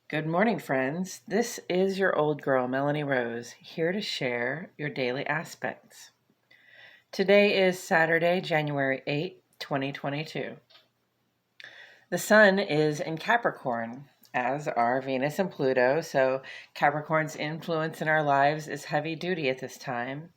Good morning, friends. This is your old girl, Melanie Rose, here to share your daily aspects. Today is Saturday, January 8, 2022. The sun is in Capricorn, as are Venus and Pluto, so Capricorn's influence in our lives is heavy duty at this time.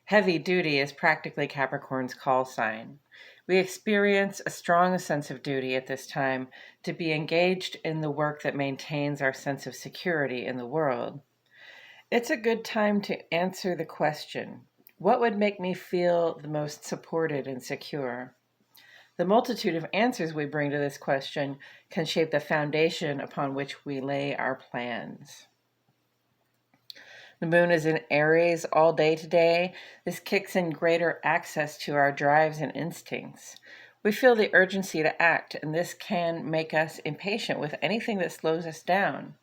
Heavy duty is practically Capricorn's call sign. We experience a strong sense of duty at this time to be engaged in the work that maintains our sense of security in the world. It's a good time to answer the question, what would make me feel the most supported and secure? The multitude of answers we bring to this question can shape the foundation upon which we lay our plans. The moon is in Aries all day today. This kicks in greater access to our drives and instincts. We feel the urgency to act, and this can make us impatient with anything that slows us down.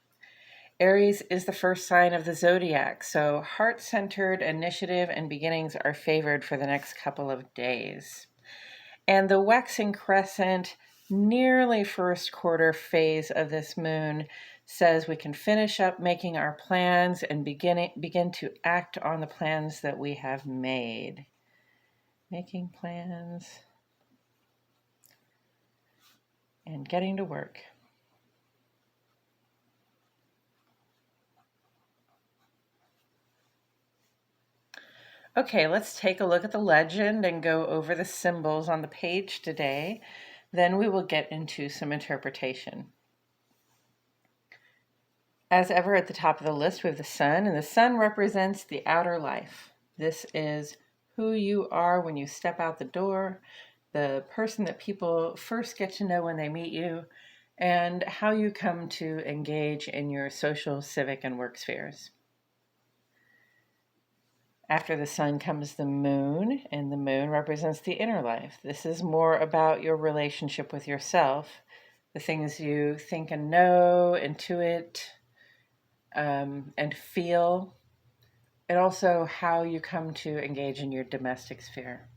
Aries is the first sign of the zodiac, so heart-centered initiative and beginnings are favored for the next couple of days. And the waxing crescent, nearly first quarter phase of this moon says we can finish up making our plans and begin to act on the plans that we have made. Making plans and getting to work. Okay, let's take a look at the legend and go over the symbols on the page today. Then we will get into some interpretation. As ever, at the top of the list, we have the sun, and the sun represents the outer life. This is who you are when you step out the door, the person that people first get to know when they meet you, and how you come to engage in your social, civic, and work spheres. After the sun comes the moon, and the moon represents the inner life. This is more about your relationship with yourself, the things you think and know, intuit, and feel, and also how you come to engage in your domestic sphere.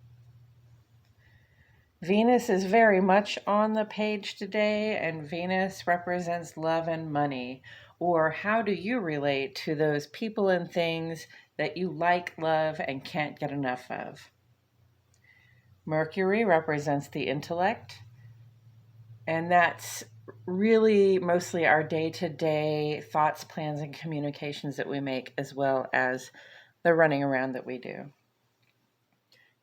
Venus is very much on the page today, and Venus represents love and money, or how do you relate to those people and things that you like, love, and can't get enough of. Mercury represents the intellect, and that's really mostly our day-to-day thoughts, plans, and communications that we make, as well as the running around that we do.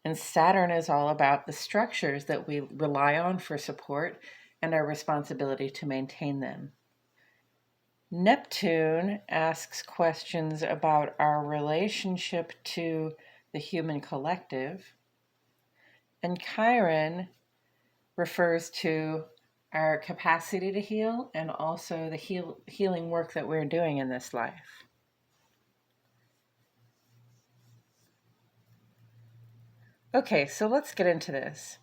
And Saturn is all about the structures that we rely on for support and our responsibility to maintain them. Neptune asks questions about our relationship to the human collective, and Chiron refers to our capacity to heal and also the healing work that we're doing in this life. Okay, so let's get into this.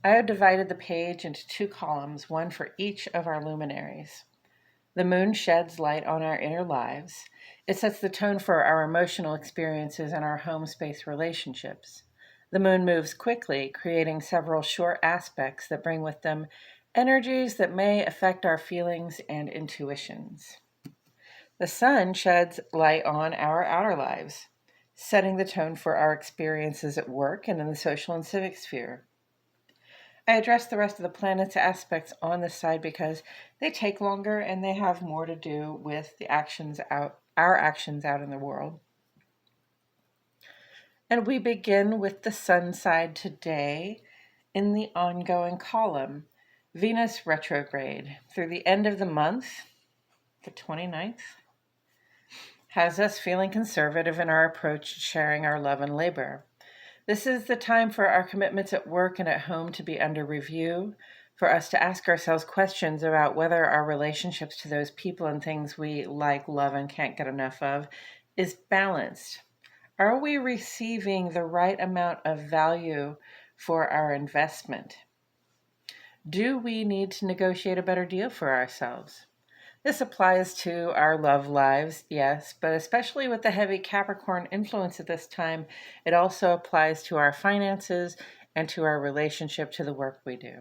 I have divided the page into two columns, one for each of our luminaries. The moon sheds light on our inner lives. It sets the tone for our emotional experiences and our home space relationships. The moon moves quickly, creating several short aspects that bring with them energies that may affect our feelings and intuitions. The sun sheds light on our outer lives, setting the tone for our experiences at work and in the social and civic sphere. I address the rest of the planet's aspects on this side because they take longer and they have more to do with our actions out in the world. And we begin with the sun side today in the ongoing column, Venus retrograde, through the end of the month, the 29th, has us feeling conservative in our approach to sharing our love and labor. This is the time for our commitments at work and at home to be under review, for us to ask ourselves questions about whether our relationships to those people and things we like, love, and can't get enough of is balanced. Are we receiving the right amount of value for our investment? Do we need to negotiate a better deal for ourselves? This applies to our love lives, yes, but especially with the heavy Capricorn influence at this time, it also applies to our finances and to our relationship to the work we do.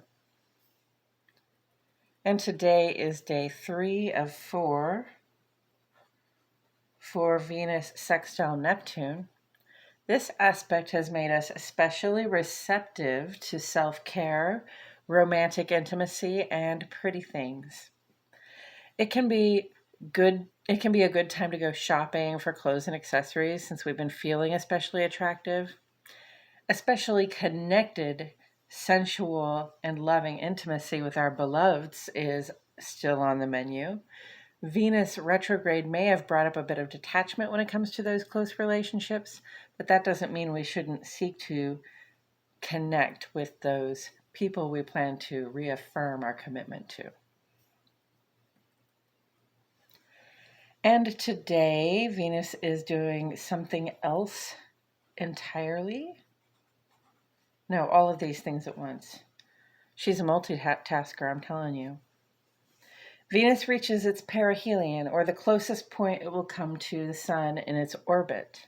And today is day 3 of 4 for Venus sextile Neptune. This aspect has made us especially receptive to self-care, romantic intimacy, and pretty things. It can be a good time to go shopping for clothes and accessories since we've been feeling especially attractive. Especially connected, sensual, and loving intimacy with our beloveds is still on the menu. Venus retrograde may have brought up a bit of detachment when it comes to those close relationships, but that doesn't mean we shouldn't seek to connect with those people we plan to reaffirm our commitment to. And today, Venus is doing something else entirely. No, all of these things at once. She's a multitasker, I'm telling you. Venus reaches its perihelion, or the closest point it will come to the sun in its orbit.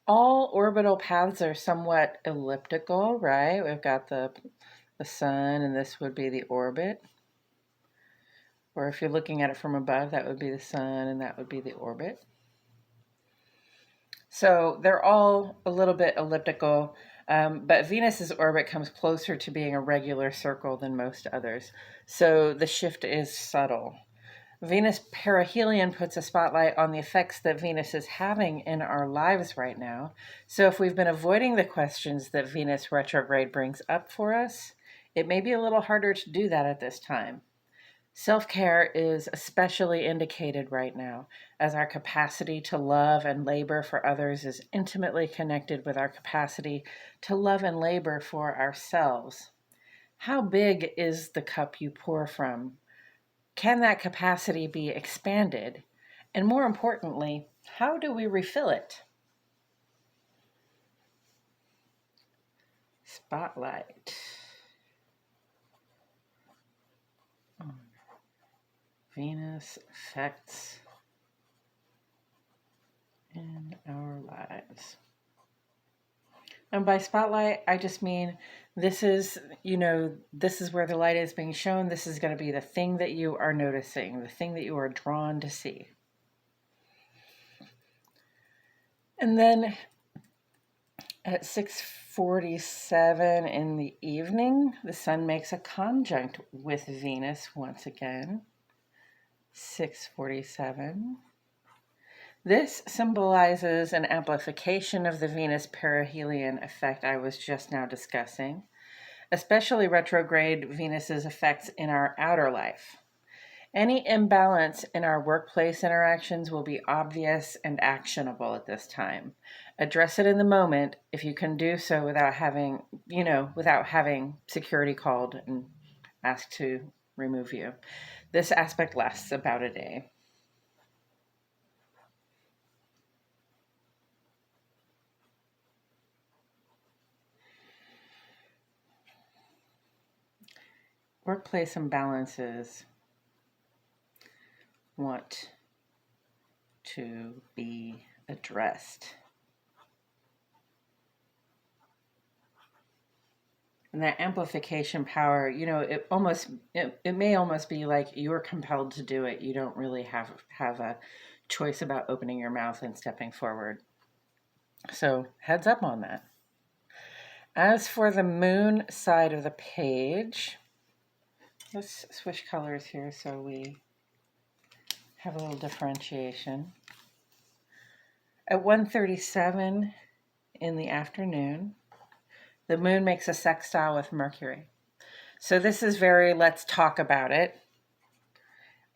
All orbital paths are somewhat elliptical, right? We've got the sun, and this would be the orbit. Or if you're looking at it from above, that would be the sun, and that would be the orbit. So they're all a little bit elliptical, but Venus's orbit comes closer to being a regular circle than most others. So the shift is subtle. Venus perihelion puts a spotlight on the effects that Venus is having in our lives right now. So if we've been avoiding the questions that Venus retrograde brings up for us, it may be a little harder to do that at this time. Self-care is especially indicated right now, as our capacity to love and labor for others is intimately connected with our capacity to love and labor for ourselves. How big is the cup you pour from? Can that capacity be expanded? And more importantly, how do we refill it? Spotlight. Venus effects in our lives. And by spotlight, I just mean this is where the light is being shown. This is going to be the thing that you are noticing, the thing that you are drawn to see. And then at 6:47 in the evening, the sun makes a conjunct with Venus once again. 6:47. This symbolizes an amplification of the Venus perihelion effect I was just now discussing, especially retrograde Venus's effects in our outer life. Any imbalance in our workplace interactions will be obvious and actionable at this time. Address it in the moment if you can do so without having security called and asked to remove you. This aspect lasts about a day. Workplace imbalances want to be addressed. And that amplification power, it may almost be like you're compelled to do it. You don't really have a choice about opening your mouth and stepping forward. So heads up on that. As for the moon side of the page, let's switch colors here so we have a little differentiation. At 1:37 in the afternoon, the moon makes a sextile with Mercury. So this is very, let's talk about it.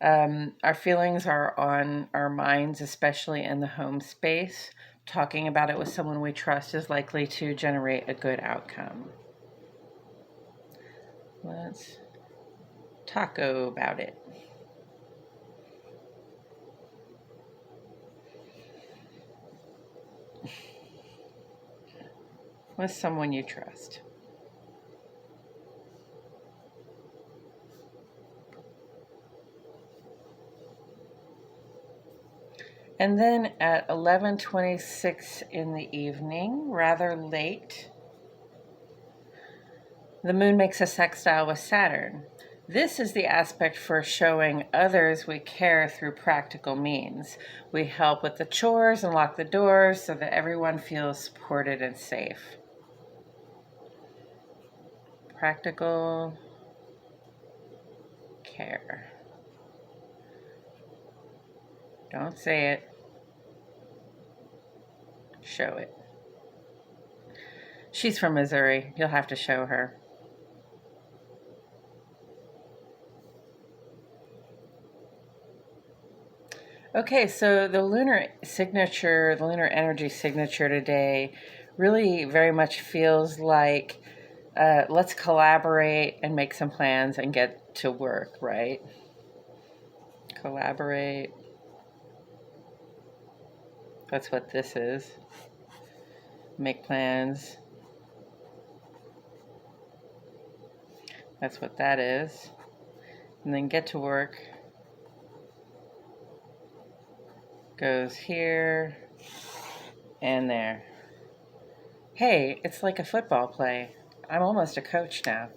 Our feelings are on our minds, especially in the home space. Talking about it with someone we trust is likely to generate a good outcome. Let's taco about it. With someone you trust. And then at 11:26 in the evening, rather late, the moon makes a sextile with Saturn. This is the aspect for showing others we care through practical means. We help with the chores and lock the doors so that everyone feels supported and safe. Practical care. Don't say it. Show it. She's from Missouri. You'll have to show her. Okay, so the lunar signature, the lunar energy signature today really very much feels like let's collaborate and make some plans and get to work, right? Collaborate. That's what this is. Make plans. That's what that is. And then get to work. Goes here and there. Hey, it's like a football play. I'm almost a coach now.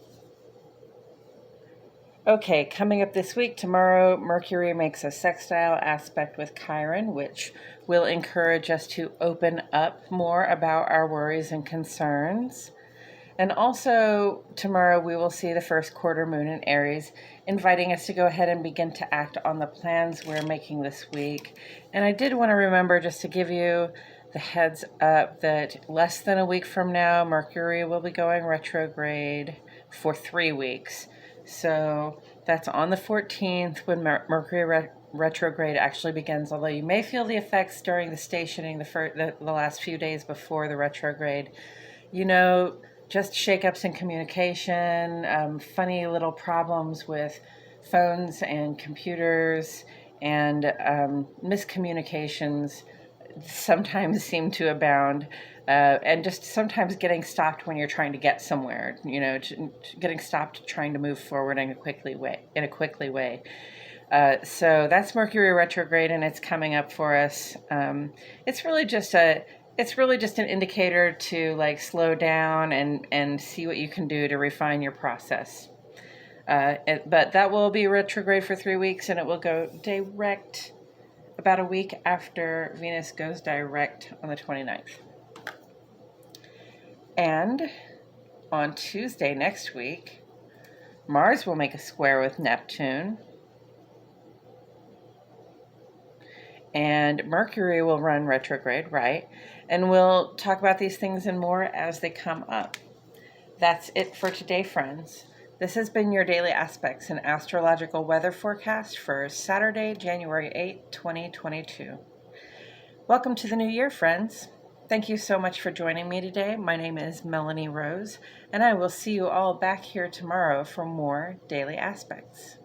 Okay, coming up this week, tomorrow, Mercury makes a sextile aspect with Chiron, which will encourage us to open up more about our worries and concerns. And also, tomorrow we will see the first quarter moon in Aries, inviting us to go ahead and begin to act on the plans we're making this week. And I did want to remember just to give you the heads up that less than a week from now, Mercury will be going retrograde for 3 weeks. So that's on the 14th when Mercury retrograde actually begins, although you may feel the effects during the stationing the last few days before the retrograde. Just shakeups in communication, funny little problems with phones and computers, and miscommunications sometimes seem to abound, and just sometimes getting stopped when you're trying to get somewhere. Getting stopped trying to move forward in a quickly way. So that's Mercury retrograde, and it's coming up for us. It's really just an indicator to slow down and see what you can do to refine your process. But that will be retrograde for 3 weeks, and it will go direct about a week after Venus goes direct on the 29th. And on Tuesday next week, Mars will make a square with Neptune, and Mercury will run retrograde, right? And we'll talk about these things and more as they come up. That's it for today, friends. This has been your Daily Aspects, an astrological weather forecast for Saturday, January 8, 2022. Welcome to the new year, friends. Thank you so much for joining me today. My name is Melanie Rose, and I will see you all back here tomorrow for more Daily Aspects.